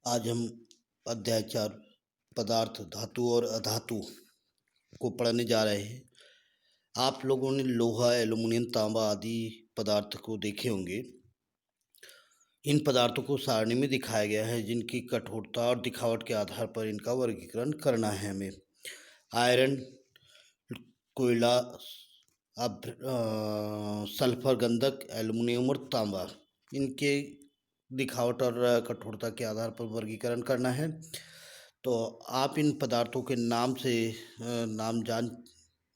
आज हम अध्याय 4 पदार्थ धातु और अधातु को पढ़ने जा रहे हैं। आप लोगों ने लोहा, एल्युमिनियम, तांबा आदि पदार्थ को देखे होंगे। इन पदार्थों को सारणी में दिखाया गया है, जिनकी कठोरता और दिखावट के आधार पर इनका वर्गीकरण करना है हमें। आयरन, कोयला, सल्फर, गंधक, एल्युमिनियम और तांबा, इनके दिखावट और कठोरता के आधार पर वर्गीकरण करना है। तो आप इन पदार्थों के नाम से नाम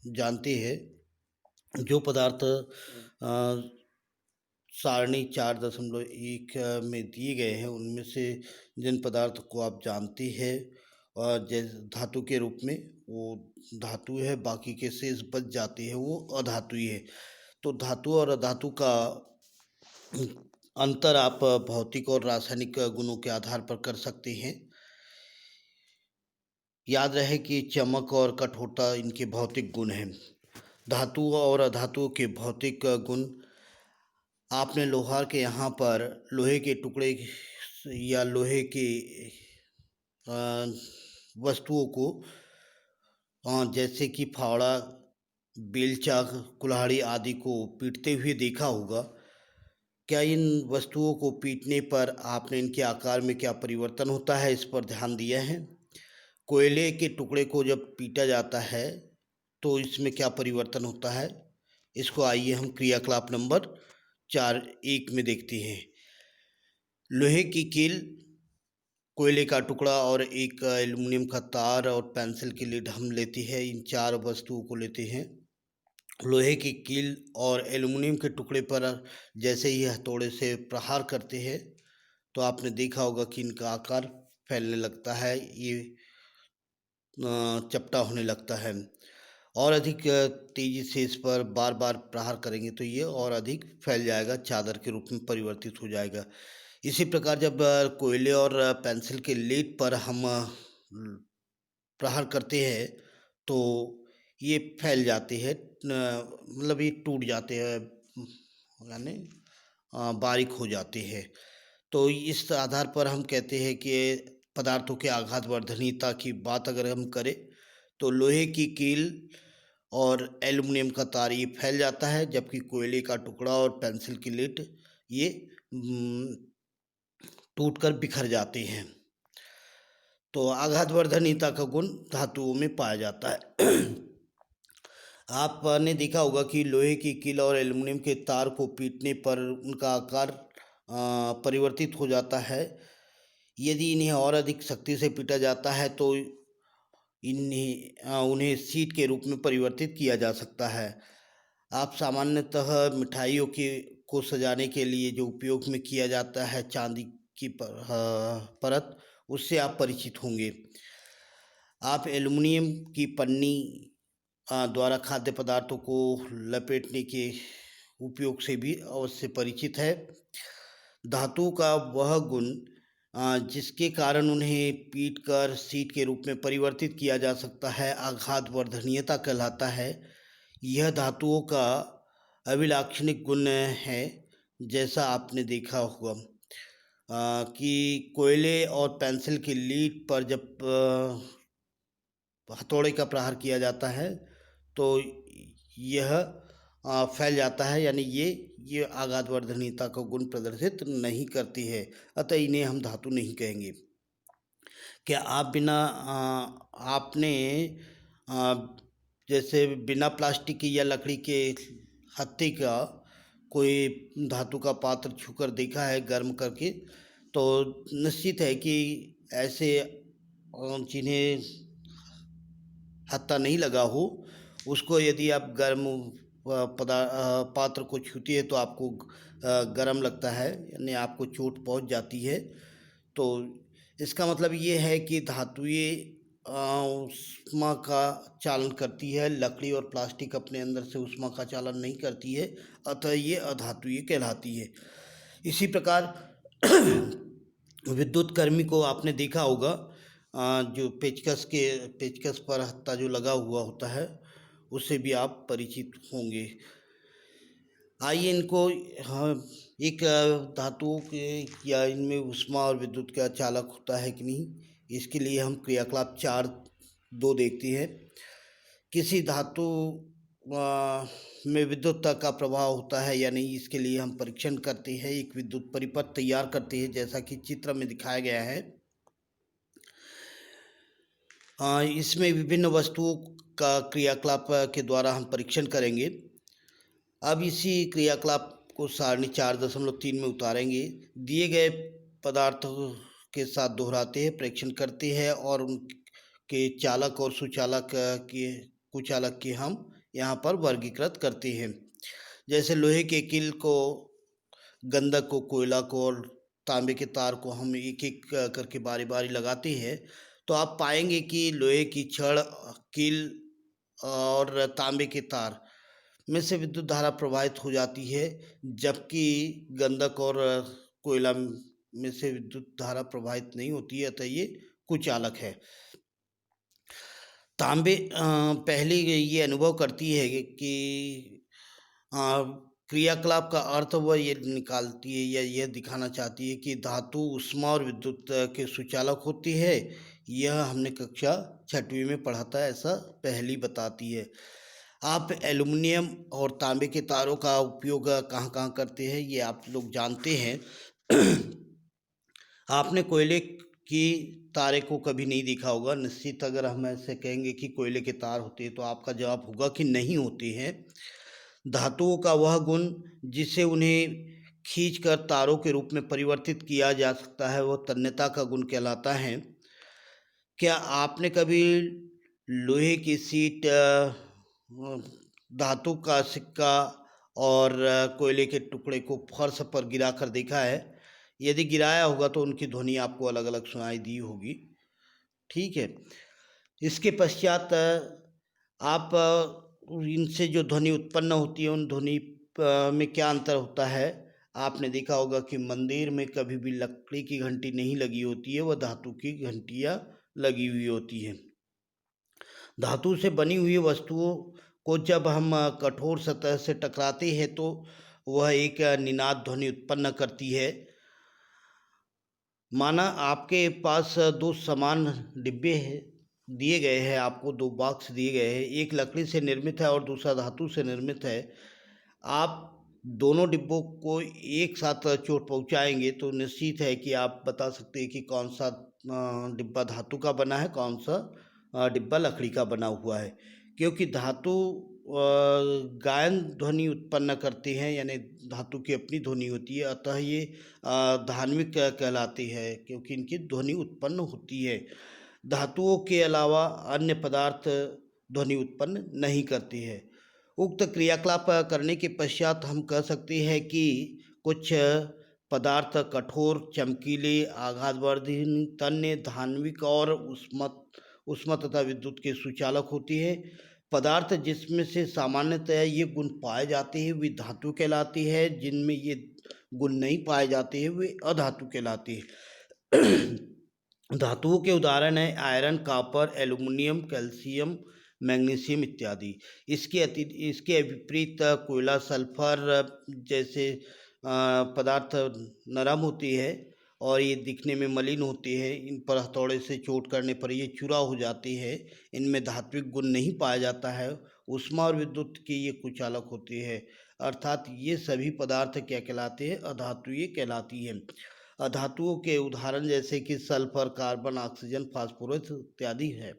जानते हैं। जो पदार्थ सारणी 4.1 में दिए गए हैं, उनमें से जिन पदार्थ को आप जानते हैं और जैसे धातु के रूप में, वो धातु है। बाकी के शेष बच जाते हैं, वो अधातु है। तो धातु और अधातु का अंतर आप भौतिक और रासायनिक गुणों के आधार पर कर सकते हैं। याद रहे कि चमक और कठोरता इनके भौतिक गुण हैं। धातु और अधातु के भौतिक गुण, आपने लोहार के यहाँ पर लोहे के टुकड़े या लोहे के वस्तुओं को जैसे कि फावड़ा, बेलचा, कुल्हाड़ी आदि को पीटते हुए देखा होगा। क्या इन वस्तुओं को पीटने पर आपने इनके आकार में क्या परिवर्तन होता है, इस पर ध्यान दिया है? कोयले के टुकड़े को जब पीटा जाता है तो इसमें क्या परिवर्तन होता है, इसको आइए हम क्रियाकलाप नंबर 4.1 में देखते हैं। लोहे की कील, कोयले का टुकड़ा और एक एल्युमिनियम का तार और पेंसिल की लीड हम लेते हैं। इन चार वस्तुओं को लेते हैं। लोहे की कील और एल्युमिनियम के टुकड़े पर जैसे ही हथौड़े से प्रहार करते हैं तो आपने देखा होगा कि इनका आकार फैलने लगता है, ये चपटा होने लगता है। और अधिक तेजी से इस पर बार बार प्रहार करेंगे तो ये और अधिक फैल जाएगा, चादर के रूप में परिवर्तित हो जाएगा। इसी प्रकार जब कोयले और पेंसिल के लेड पर हम प्रहार करते हैं तो ये फैल जाते हैं, मतलब ये टूट जाते हैं, यानी बारीक हो जाते हैं। तो इस आधार पर हम कहते हैं कि पदार्थों के आघात वर्धनीयता की बात अगर हम करें तो लोहे की कील और एल्युमिनियम का तार ये फैल जाता है, जबकि कोयले का टुकड़ा और पेंसिल की लीड ये टूटकर बिखर जाते हैं। तो आघात वर्धनीयता का गुण धातुओं में पाया जाता है। आपने देखा होगा कि लोहे की कील और एल्युमिनियम के तार को पीटने पर उनका आकार परिवर्तित हो जाता है। यदि इन्हें और अधिक सख्ती से पीटा जाता है तो उन्हें सीट के रूप में परिवर्तित किया जा सकता है। आप सामान्यतः मिठाइयों को सजाने के लिए जो उपयोग में किया जाता है, चांदी की परत, उससे आप परिचित होंगे। आप एल्युमिनियम की पन्नी द्वारा खाद्य पदार्थों को लपेटने के उपयोग से भी अवश्य परिचित है। धातु का वह गुण जिसके कारण उन्हें पीटकर सीट के रूप में परिवर्तित किया जा सकता है, आघात वर्धनीयता कहलाता है। यह धातुओं का अभिलाक्षणिक गुण है। जैसा आपने देखा होगा कि कोयले और पेंसिल की लीड पर जब हथौड़े का प्रहार किया जाता है तो यह फैल जाता है, यानी ये आघात वर्धनीयता का गुण प्रदर्शित नहीं करती है, अतः इन्हें हम धातु नहीं कहेंगे। क्या आप आपने जैसे बिना प्लास्टिक की या लकड़ी के हत्थे का कोई धातु का पात्र छूकर देखा है गर्म करके? तो निश्चित है कि ऐसे जिन्हें हत्था नहीं लगा हो, उसको यदि आप गर्म पात्र को छूते हैं तो आपको गर्म लगता है, यानी आपको चोट पहुंच जाती है। तो इसका मतलब ये है कि धातुएं ऊष्मा का चालन करती है, लकड़ी और प्लास्टिक अपने अंदर से ऊष्मा का चालन नहीं करती है, अतः ये अधातुएं कहलाती है। इसी प्रकार विद्युत कर्मी को आपने देखा होगा, जो पेचकस पर हत्था जो लगा हुआ होता है, उससे भी आप परिचित होंगे। आइए इनको एक धातुओं के या इनमें ऊष्मा और विद्युत का चालक होता है कि नहीं, इसके लिए हम क्रियाकलाप 4.2 देखते हैं। किसी धातु में विद्युत का प्रभाव होता है या नहीं, इसके लिए हम परीक्षण करते हैं, एक विद्युत परिपथ तैयार करते हैं जैसा कि चित्र में दिखाया गया है। इसमें विभिन्न वस्तुओं का क्रियाकलाप के द्वारा हम परीक्षण करेंगे। अब इसी क्रियाकलाप को सारणी 4.3 में उतारेंगे। दिए गए पदार्थों के साथ दोहराते हैं, परीक्षण करते हैं और उनके चालक और सुचालक के कुचालक के हम यहाँ पर वर्गीकृत करते हैं। जैसे लोहे के कील को, गंधक को, कोयला को और तांबे के तार को हम एक एक करके बारी बारी लगाते हैं, तो आप पाएंगे कि लोहे की छड़, कील और तांबे के तार में से विद्युत धारा प्रवाहित हो जाती है, जबकि गंधक और कोयला में से विद्युत धारा प्रवाहित नहीं होती है, अतः ये कुचालक है। तांबे पहले ये अनुभव करती है कि क्रियाकलाप का अर्थ वह ये निकालती है या यह दिखाना चाहती है कि धातु ऊष्मा और विद्युत के सुचालक होती है। यह हमने कक्षा 6वीं में पढ़ा था, ऐसा पहली बताती है। आप एल्युमिनियम और तांबे के तारों का उपयोग कहाँ कहाँ करते हैं, ये आप लोग जानते हैं। आपने कोयले की तारे को कभी नहीं देखा होगा निश्चित। अगर हम ऐसे कहेंगे कि कोयले के तार होते हैं, तो आपका जवाब होगा कि नहीं होते हैं। धातुओं का वह गुण जिसे उन्हें खींचकर तारों के रूप में परिवर्तित किया जा सकता है, वह तन्यता का गुण कहलाता है। क्या आपने कभी लोहे की सीट, धातु का सिक्का और कोयले के टुकड़े को फर्श पर गिरा कर देखा है? यदि गिराया होगा तो उनकी ध्वनि आपको अलग अलग सुनाई दी होगी। ठीक है। इसके पश्चात आप इनसे जो ध्वनि उत्पन्न होती है, उन ध्वनि में क्या अंतर होता है? आपने देखा होगा कि मंदिर में कभी भी लकड़ी की घंटी नहीं लगी होती है, वह धातु की घंटियाँ लगी हुई होती हैं। धातु से बनी हुई वस्तुओं को जब हम कठोर सतह से टकराते हैं, तो वह एक निनाद ध्वनि उत्पन्न करती है। माना आपके पास दो समान डिब्बे हैं, दिए गए हैं, आपको दो बॉक्स दिए गए हैं, एक लकड़ी से निर्मित है और दूसरा धातु से निर्मित है। आप दोनों डिब्बों को एक साथ चोट पहुंचाएंगे तो निश्चित है कि आप बता सकते हैं कि कौन सा डिब्बा धातु का बना है, कौन सा डिब्बा लकड़ी का बना हुआ है। क्योंकि धातु गायन ध्वनि उत्पन्न करते हैं, यानी धातु की अपनी ध्वनि होती है, अतः ये धान्विक कहलाती है क्योंकि इनकी ध्वनि उत्पन्न होती है। धातुओं के अलावा अन्य पदार्थ ध्वनि उत्पन्न नहीं करती है। उक्त क्रियाकलाप करने के पश्चात हम कह सकते हैं कि कुछ पदार्थ कठोर, चमकीले, आघातवर्धीन, तन्य, धान्विक और उष्मा तथा विद्युत के सुचालक होती है। पदार्थ जिसमें से सामान्यतः ये गुण पाए जाते हैं वे धातु कहलाती है, जिनमें ये गुण नहीं पाए जाते हैं वे अधातु कहलाती है। धातुओं के उदाहरण हैं iron, copper, aluminium, calcium, magnesium इत्यादि। इसके विपरीत कोयला, सल्फर जैसे पदार्थ नरम होती है और ये दिखने में मलिन होती है। इन पर हथौड़े से चोट करने पर ये चूरा हो जाती है। इनमें धात्विक गुण नहीं पाया जाता है। ऊष्मा और विद्युत की ये कुचालक होती है, अर्थात ये सभी पदार्थ क्या कहलाते हैं? अधातुएं कहलाती हैं। अधातुओं के उदाहरण जैसे कि सल्फर, कार्बन, ऑक्सीजन, फास्फोरस इत्यादि है।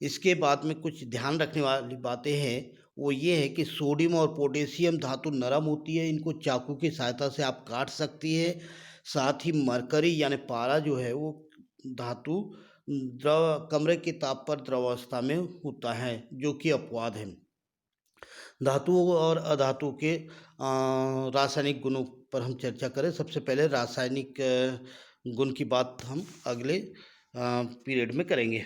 इसके बाद में कुछ ध्यान रखने वाली बातें हैं, वो ये है कि सोडियम और पोटेशियम धातु नरम होती है, इनको चाकू की सहायता से आप काट सकती है। साथ ही मरकरी यानी पारा जो है वो धातु द्रव कमरे के ताप पर द्रवावस्था में होता है, जो कि अपवाद है। धातुओं और अधातु के रासायनिक गुणों पर हम चर्चा करें। सबसे पहले रासायनिक गुण की बात हम अगले पीरियड में करेंगे।